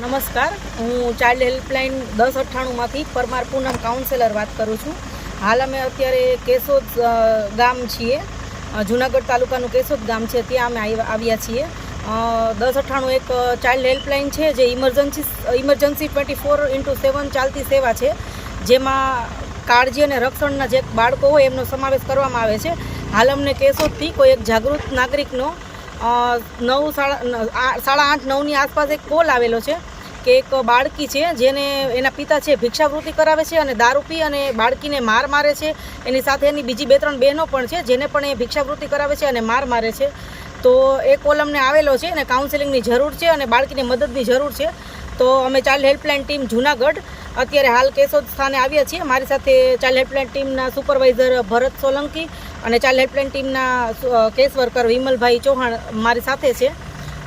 નમસ્કાર, હું child helpline 1098માંથી Parmar પૂનમ counsellor વાત કરું છું. હાલ અમે અત્યારે કેશોદ ગામ છીએ, જૂનાગઢ તાલુકાનું કેશોદ ગામ છે, ત્યાં અમે આવ્યા છીએ. 1098 એક ચાઇલ્ડ હેલ્પલાઇન છે જે ઇમરજન્સી 24x7 ચાલતી સેવા છે, જેમાં કાળજી અને રક્ષણના જે બાળકો હોય એમનો સમાવેશ કરવામાં આવે છે. હાલ અમને કેશોદથી કોઈ એક જાગૃત નાગરિકનો 8:30-9ની આસપાસ એક કોલ આવેલો છે કે એક બાળકી છે જેને એના પિતા છે ભિક્ષાવૃત્તિ કરાવે છે અને દારૂ પી અને બાળકીને મારે છે. એની સાથે એની બીજી 2-3 બહેનો પણ છે જેને પણ એ ભિક્ષાવૃત્તિ કરાવે છે અને મારે છે. તો એ કોલ અમને આવેલો છે અને કાઉન્સેલિંગની જરૂર છે અને બાળકીને મદદની જરૂર છે. તો અમે ચાઇલ્ડ હેલ્પલાઇન ટીમ જૂનાગઢ અત્યારે હાલ કેશોદ સ્થાને આવ્યા છીએ. મારી સાથે ચાઇલ્ડ હેલ્પલાઇન ટીમના સુપરવાઇઝર ભરત સોલંકી અને ચાઇલ્ડ હેલ્પલાઇન ટીમના કેસ વર્કર વિમલભાઈ ચૌહાણ મારી સાથે છે.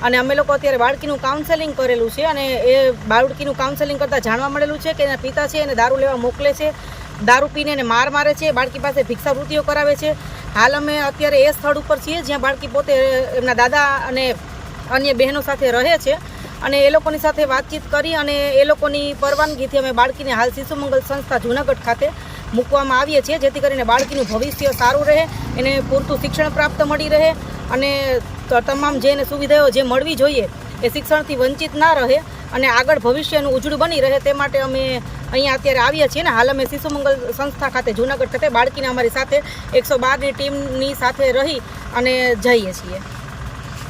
અને અમે લોકો અત્યારે બાળકીનું કાઉન્સેલિંગ કરેલું છે અને એ બાળકીનું કાઉન્સેલિંગ કરતાં જાણવા મળેલું છે કે એના પિતા છે એને દારૂ લેવા મોકલે છે, દારૂ પીને એને મારે છે, બાળકી પાસે ભિક્ષાવૃત્તિઓ કરાવે છે. હાલ અમે અત્યારે એ સ્થળ ઉપર છીએ જ્યાં બાળકી પોતે એમના દાદા અને અન્ય બહેનો સાથે રહે છે અને એ લોકોની સાથે વાતચીત કરી અને એ લોકોની પરવાનગીથી અમે બાળકીને હાલ શિશુ મંગલ સંસ્થા જૂનાગઢ ખાતે મૂકવામાં આવીએ છીએ, જેથી કરીને બાળકીનું ભવિષ્ય સારું રહે, એને પૂરતું શિક્ષણ પ્રાપ્ત મળી રહે અને તમામ જે એને સુવિધાઓ જે મળવી જોઈએ એ શિક્ષણથી વંચિત ના રહે અને આગળ ભવિષ્યનું ઉજળું બની રહે. તે માટે અમે અહીંયા અત્યારે આવ્યા છીએ ને હાલ અમે શિશુ મંગલ સંસ્થા ખાતે જૂનાગઢ ખાતે બાળકીને અમારી સાથે 112ની ટીમની સાથે રહી અને જઈએ છીએ.